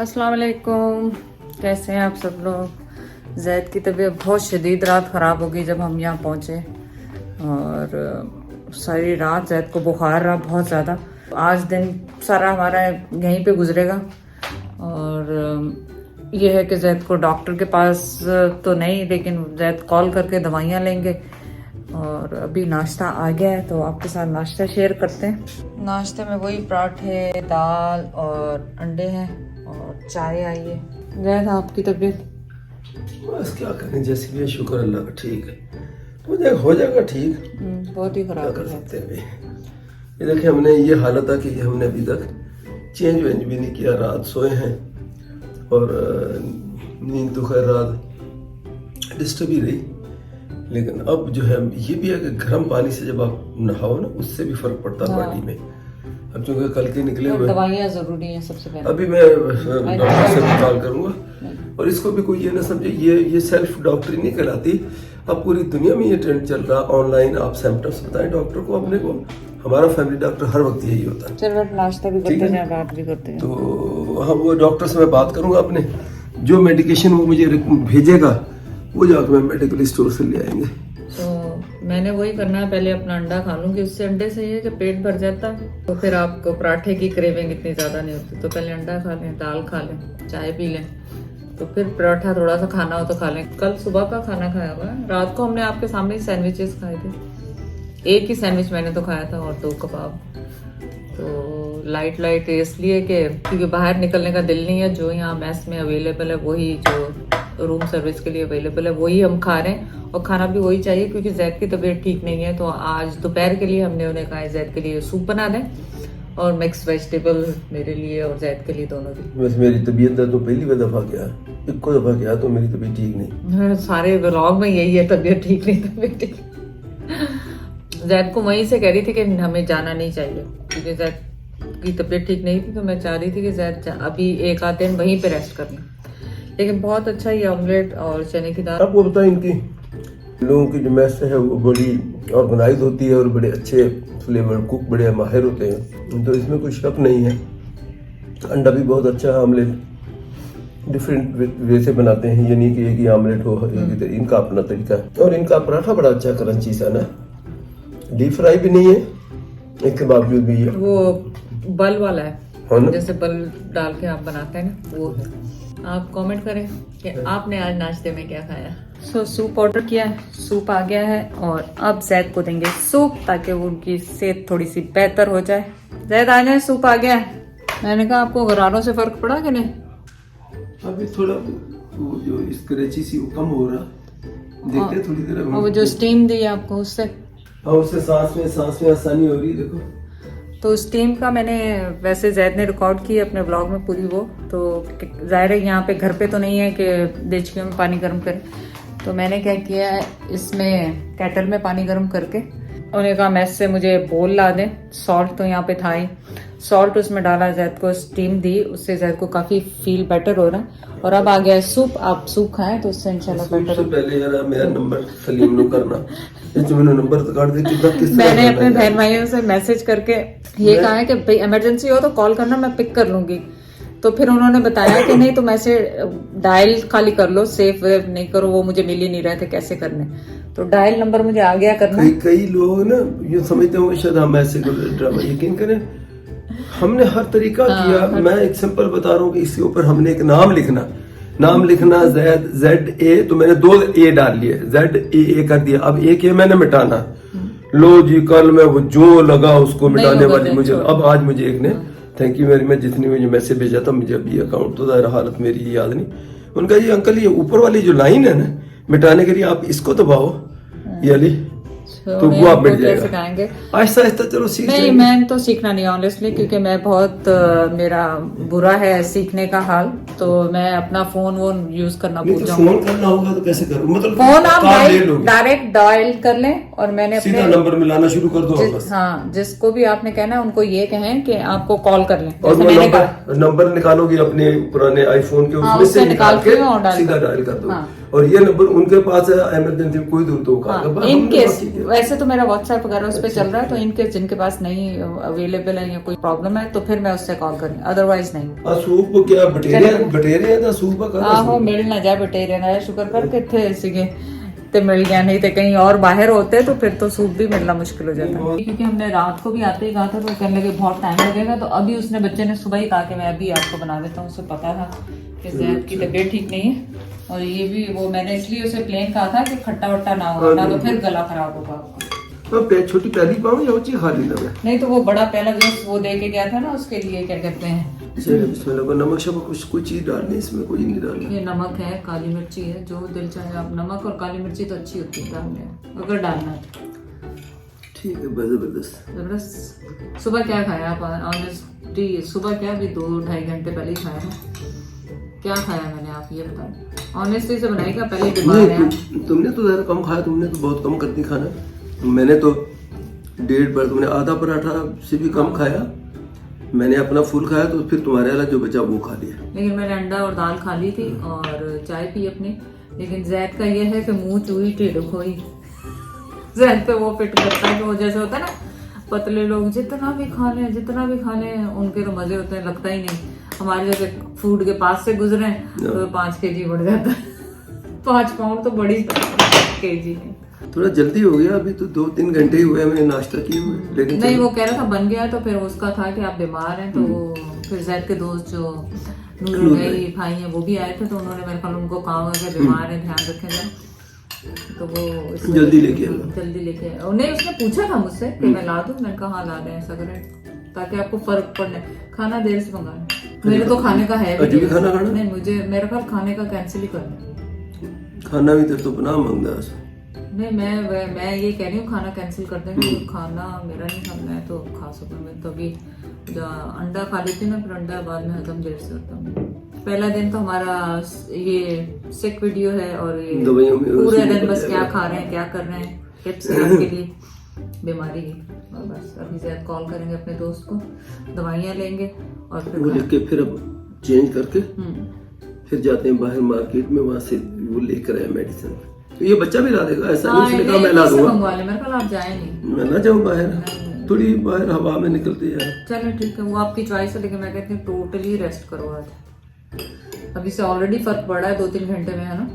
अस्सलाम वालेकुम, कैसे हैं आप सब लोग। जैद की तबीयत बहुत शदीद रात ख़राब हो गई जब हम यहाँ पहुँचे और सारी रात जैद को बुखार रहा बहुत ज़्यादा। आज दिन सारा हमारा यहीं पे गुजरेगा और ये है कि जैद को डॉक्टर के पास तो नहीं, लेकिन जैद कॉल करके दवाइयाँ लेंगे। और अभी नाश्ता आ गया है तो आपके साथ नाश्ता शेयर करते हैं। नाश्ते में वही पराठे, दाल और अंडे हैं और चाय आई है। जैद आपकी तबीयत? बस क्या करें, जैसे भी है शुक्र अल्लाह का, ठीक है, हो जाएगा ठीक। बहुत ही खराब कर सकते हैं अभी। ये देखिए हमने ये हालत है कि हमने अभी तक चेंज वेंज भी नहीं किया, रात सोए हैं और नींद तो खैर रात डिस्टर्ब ही रही, लेकिन अब जो है ये भी है कि गर्म पानी से जब आप नहाओ ना उससे भी फर्क पड़ता है बॉडी में। अब चूंकि कल के निकले हुए दवाइयाँ जरूरी हैं सबसे पहले। अभी मैं डॉक्टर से भी कॉल करूंगा और इसको भी कोई ये ना समझे ये सेल्फ डॉक्टरी नहीं कहलाती। अब पूरी दुनिया में ये ट्रेंड चल रहा है ऑनलाइन, आप सिम्टम्स बताएं डॉक्टर को अपने को। हमारा फैमिली डॉक्टर हर वक्त यही होता है। चलो नाश्ता भी करते हैं, बात भी करते हैं। तो हम वो डॉक्टर से मैं बात करूंगा, अपने जो मेडिकेशन वो मुझे भेजेगा वो जाकर मैं मेडिकल स्टोर से ले आएंगे। तो मैंने वही करना है, पहले अपना अंडा खा लूंगी, उससे अंडे से ये कि पेट भर जाता है तो फिर आपको पराठे की क्रेविंग इतनी ज्यादा नहीं होती। तो पहले अंडा खा लें, दाल खा लें, चाय पी लें, तो फिर पराठा थोड़ा सा खाना हो तो खा लें। कल सुबह का खाना खाया हुआ है, रात को हमने आपके सामने ही सैंडविचेस खाए थे। एक ही सैंडविच मैंने तो खाया था और 2 कबाब। तो लाइट इसलिए कि क्योंकि बाहर निकलने का दिल नहीं है। जो यहाँ मैस में अवेलेबल है वही, जो रूम सर्विस के लिए अवेलेबल है वही हम खा रहे हैं और खाना भी वही चाहिए क्योंकि जैद की तबीयत ठीक नहीं है। तो आज दोपहर के लिए हमने उन्हें कहा जैद के लिए सूप बना दें और मिक्स वेजिटेबल मेरे लिए और जैद के लिए, दोनों की। वैसे मेरी तबीयत तो पहली दफा गया, एक दफा गया तो मेरी तबीयत ठीक नहीं। सारे व्लॉग में यही है, तबीयत ठीक नहीं, तबीयत ठीक। जैद को वहीं से कह रही थी कि हमें जाना नहीं चाहिए क्योंकि जैद की तबीयत ठीक नहीं थी। तो मैं चाह रही थी कि जैद अभी 1 आध दिन वहीं पे रेस्ट करना। लेकिन बहुत अच्छा ये ऑमलेट और चने की दाल। आपको बताएं, इनकी लोगों की जो मैस है वो बड़ी ऑर्गेनाइज होती है और बड़े अच्छे फ्लेवर कुक, बड़े माहिर होते हैं, तो इसमें कोई शक नहीं है। अंडा भी बहुत अच्छा है, ऑमलेट डिफरेंट वे से बनाते हैं, ये नहीं कि एक ही ऑमलेट हो, इनका अपना तरीका है। और इनका पराठा बड़ा अच्छा क्रंची सा ना, डीप फ्राई भी नहीं है, इसके बावजूद भी है वो बल वाला है, जैसे बल डाल के आप बनाते हैं ना, वो है। आप कमेंट करें कि आपने आज नाश्ते में क्या खाया। सूप ऑर्डर किया है, सूप आ गया है और अब जैद को देंगे सूप ताकि वो उनकी सेहत थोड़ी सी बेहतर हो जाए। जैद आ जाए, सूप आ गया है। मैंने कहा आपको गरारों से फर्क पड़ा कि नहीं? अभी थोड़ा वो जो स्क्रैची सी वो कम हो रहा, देखते थोड़ी देर। वो जो स्टीम दी आपको उससे सांस में आसानी हो रही है। देखो तो स्टीम का मैंने वैसे जैद ने रिकॉर्ड की अपने ब्लॉग में पूरी वो, तो जाहिर है यहाँ पे घर पे तो नहीं है कि देचकी में पानी गर्म करें। तो मैंने क्या किया है, इसमें केटल में पानी गर्म करके उन्हें कहा मैस से मुझे बोल ला दें। सॉल्ट तो यहाँ पे था ही, सॉल्ट उसमें डाला, जैद को स्टीम दी, उससे जैद को काफी फील बेटर हो रहा है। और अब आ गया सूप, आप सूप खाएं तो उससे इंशाल्लाह बेटर। पहले यार मेरा नंबर सलीम नो करना, मैंने नंबर तो काट दे। मैंने अपने बहन भाइयों से मैसेज करके ये कहा है कि भाई इमरजेंसी हो तो कॉल करना, मैं पिक कर लूंगी। तो फिर उन्होंने बताया कि नहीं तुम ऐसे डायल खाली कर लो, सेफ वेव नहीं करो, वो मुझे मिल ही नहीं रहे थे कैसे करने। तो डायल नंबर मुझे आ गया करना। कई लोग ना ये समझते होंगे शायद हम ऐसे ड्रामा, यकीन करें हमने हर तरीका किया। मैं एक सिंपल बता रहा हूँ कि इसके ऊपर हमने एक नाम लिखना ZA, तो मैंने 2 A डाल लिए, ZAA कर दिया। अब एक A मैंने मिटाना, लो जी कल मैं वो जो लगा उसको मिटाने वाली मुझे। अब आज मुझे एक ने थैंक यू वेरी मच, जितनी मुझे मैसेज भेजा था, मुझे अभी अकाउंट तो ज़ाहिर हालत मेरी याद नहीं। उनका ये अंकल ये ऊपर वाली जो लाइन है ना मिटाने के लिए आप इसको दबाओ, ये वाली, तो वो आप मिट जाएगा। आहिस्ता आहिस्ता चलो सीख नहीं, मैं तो सीखना नहीं ऑनेस्टली, क्योंकि मैं बहुत मेरा बुरा है सीखने का हाल। तो मैं अपना फोन यूज करना भूल जाऊंगा। फोन करना होगा तो कैसे करूँ, मतलब फोन आप डायरेक्ट डायल कर लें और मैंने अपने सीधा नंबर मिलाना शुरू कर दो। हाँ, जिसको भी आपने कहना है उनको ये कहें कि आपको कॉल कर लें। और नंबर निकालोगे अपने पुराने आईफोन के, उसमें से निकाल के सीधा डायल कर दो। और ये नंबर उनके पास है, इमरजेंसी कोई दूर तो इन केस वैसे तो मेरा व्हाट्सएप वगैरह उस पर चल रहा है, तो इन केस जिनके पास नहीं अवेलेबल है या कोई प्रॉब्लम है तो फिर मैं उससे कॉल करूँ, अदरवाइज नहीं। सूप क्या बटेरिया दा सूप का आहो मिल ना जाए बटेरिया ना, शुक्र कर के थे सीगे ते मिल गया, नहीं तो कहीं और बाहर होते तो फिर तो सूप भी मिलना मुश्किल हो जाता है। क्योंकि हमने रात को भी आते ही कहा था तो कहने लगे बहुत टाइम लगेगा, तो अभी उसने बच्चे ने सुबह ही कहा कि मैं अभी आपको बना देता हूँ। उसे पता था कि जैद की तबीयत ठीक नहीं है, और ये भी वो मैंने इसलिए उसे प्लेन कहा था कि खट्टा वट्टा ना हो, ना तो फिर गला खराब होगा आपका। तो छोटी पहली पाऊँ या ऊंची खा ली ना? नहीं तो वो बड़ा पहला जो वो दे के गया था ना, उसके लिए क्या कहते हैं, नमक शमक कुछ चीज डालनी, इसमें कोई नहीं डालना। ये नमक है, काली मिर्ची है, जो दिल चाहे आप। नमक और काली मिर्ची तो अच्छी होती है डालने अगर डालना है। ठीक है, जबरदस्त जबरदस्त। सुबह क्या खाया आप? ऑनेस्टली सुबह क्या, अभी 2-2.5 घंटे पहले ही खाया है। क्या खाया मैंने, आप ये बताओ। ऑनेस्टली से बनाएगा, पहले बीमार है। तुमने तो ज्यादा कम खाया, तुमने तो बहुत कम करती खाना। मैंने तो 1.5 बार, तुमने आधा पराठा से भी कम खाया, मैंने अपना फुल खाया, तो फिर तुम्हारे वाला जो बचा वो खा लिया। लेकिन मैंने अंडा और दाल खा ली थी और चाय पी अपनी। लेकिन जैद का ये है कि मुंह चूही टेढ़ खोई, जैद पे वो फिट करता है कि वो जैसे होता है ना, पतले लोग जितना भी खा लें उनके तो मजे होते हैं, लगता ही नहीं। हमारे जैसे फूड के पास से गुजरे तो 5 kg बढ़ जाता है। 5 पाउंड तो बड़ी kg है। थोड़ा जल्दी हो गया, अभी तो 2-3 घंटे ही हुए मैंने नाश्ता किए हुए। लेकिन नहीं, वो कह रहा था बन गया, तो फिर उसका था कि आप बीमार हैं, तो फिर जैद के दोस्त जो नूर भाई हैं वो भी आए थे, तो उन्होंने मेरे ख्याल उनको कहा होगा कि बीमार है, ध्यान रखें जरा, तो वो जल्दी लेके नहीं, उसने पूछा था मुझसे कि मैं ला दूं, मैंने कहा हाँ ला दें, ऐसा करें ताकि आपको फर्क पड़ने। खाना देर से मंगाना, मेरे तो खाने का है भी खाना नहीं, मुझे मेरे ख्याल खाने का कैंसिल ही करना। खाना भी तो बना मांगता है। नहीं, मैं ये कह रही हूँ खाना कैंसिल कर देंगे, तो खाना मेरा नहीं खाना, मैं तो खा सकूँ। मैं तो अभी अंडा खा लेती ना, फिर अंडा बाद में हजम देर से होता है। पहला दिन तो हमारा ये सिक वीडियो है, और ये पूरे दिन बस क्या खा रहे हैं, क्या कर रहे हैं, टिप्स आपके लिए बीमारी की। और बस अभी से कॉल करेंगे अपने दोस्त को, दवाइयाँ लेंगे और फिर वो लेके फिर अब चेंज करके फिर जाते हैं बाहर मार्केट में, वहाँ से वो लेकर आए मेडिसिन। तो ये बच्चा भी ला देगा, ऐसा नहीं उसने कहा मैं ला दूंगा। मेरे ख्याल आप जाए नहीं, मैं ना जाऊँ बाहर, थोड़ी बाहर हवा में निकलती है। चलो ठीक है, वो आपकी चॉइस है, लेकिन मैं कहती हूँ टोटली रेस्ट करो आज। अभी से ऑलरेडी फर्क पड़ा है 2-3 घंटे में, है ना,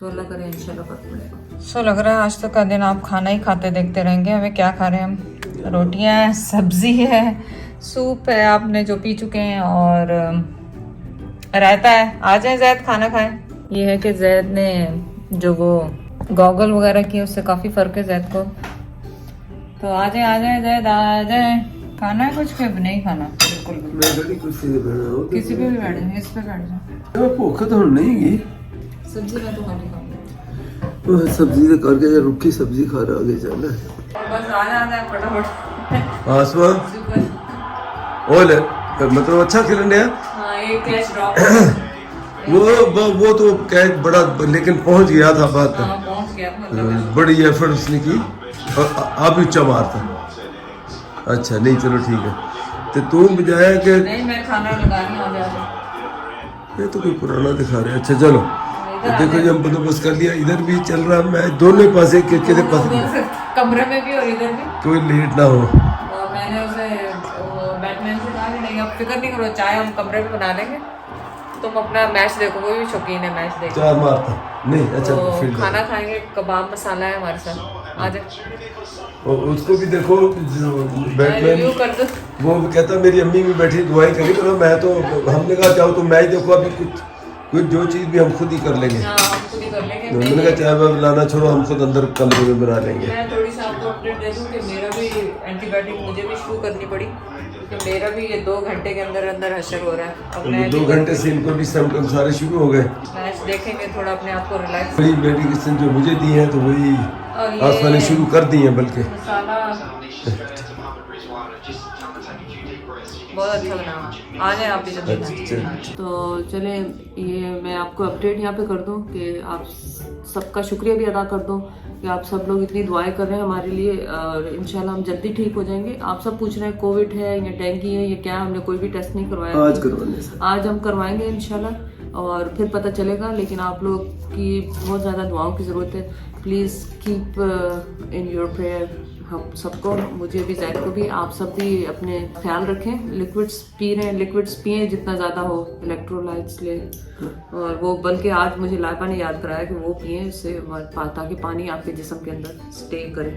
तो अल्लाह करे इंशाल्लाह फर्क पड़ेगा। सो लग रहा है आज तो का दिन आप खाना ही खाते देखते रहेंगे। हमें क्या खा रहे हैं हम? रोटियां हैं, सब्जी है, सूप है आपने जो पी चुके हैं, और रायता है। आ जाए जैद खाना खाएं। ये है कि जैद ने जो वो गॉगल वगैरह किए उससे काफी फर्क है जैद को, तो आ जाए जैद, आ जाए। खाना है कुछ के नहीं खाना? बिल्कुल भी। मैं बड़ी कुर्सी पे बैठा हूं, किसी पे भी बैठ जाए, इस पे बैठ जाए। भूख तो नहीं गई, सब्जी में तो खाने खाऊंगा। सब्जी तो करके या रुखी सब्जी खा रहा आगे जाना है। बस आ जाए फटाफट। आसमान ओले मतलब अच्छा खिलन है। हाँ, एक कैच ड्रॉप वो तो कह बड़ा, लेकिन पहुंच गया था बात। हाँ, पहुंच गया मतलब बड़ी एफर्ट उसने की, और आप ऊंचा मारता। अच्छा नहीं, चलो ठीक है। तो तू बजाया कि नहीं, मैं खाना लगा रही हूं, आ जा। ये तो कोई पुराना दिखा रहे। अच्छा चलो, तो देखो ये हम बंदोबस्त कर लिया, इधर भी चल रहा है, मैं दोनों पासे के पास कमरे में भी और इधर भी, कोई लेट ना हो। और मैंने उसे बैटमैन से कहा कि नहीं आप फिक्र नहीं करो, चाय हम कमरे में बना देंगे, तुम अपना मैच देखो। वो भी शौकीन है मैच देखने। चार मारता नहीं। अच्छा तो खाना खाएंगे, कबाब मसाला है हमारे साथ, आ जाए। और उसको भी देखो, रिव्यू कर दो। वो कहता मेरी अम्मी भी बैठी दुआई करी, तो मैं तो, हमने कहा जाओ तो मैच देखो, अभी कुछ जो चीज़ भी हम खुद ही कर लेंगे। हाँ, हम खुद ही कर लेंगे। मैंने कहा चाय वाय लाना छोड़ो, हम खुद अंदर कमरे में बना लेंगे। मैं थोड़ी सी आपको अपडेट दे दूं कि मेरा भी एंटीबायोटिक मुझे भी शुरू करनी पड़ी, कि मेरा भी ये 2 घंटे के अंदर अंदर हशर हो रहा है। अब मैं 2 घंटे से इनको भी सिम्टम सारे शुरू हो गए। मैच देखेंगे, थोड़ा अपने आप को रिलैक्स। वही मेडिकेशन जो मुझे दी है, तो वही आज मैंने शुरू कर दी है, बल्कि मसाला बहुत अच्छा बना। आ जाए आप भी जल्दी। तो चले, ये मैं आपको अपडेट यहाँ पे कर दूँ कि आप सबका शुक्रिया भी अदा कर दो कि आप सब लोग इतनी दुआएं कर रहे हैं हमारे लिए, और इंशाल्लाह हम जल्दी ठीक हो जाएंगे। आप सब पूछ रहे हैं कोविड है या डेंगू है या क्या, हमने कोई भी टेस्ट नहीं करवाया। आज करवाने से आज हम करवाएंगे इंशाल्लाह, और फिर पता चलेगा। लेकिन आप लोग की बहुत ज़्यादा दुआओं की ज़रूरत है। Please keep in your prayer हम सबको, मुझे भी, जैद को भी। आप सब भी अपने ख्याल रखें। लिक्विड्स पी रहे हैं, लिक्विड्स पिए जितना ज़्यादा हो, इलेक्ट्रोलाइट्स ले। और वो बल्कि आज मुझे लाइबा ने याद कराया कि वो पिए, इससे ताकि पानी आपके जिस्म के अंदर स्टे करे।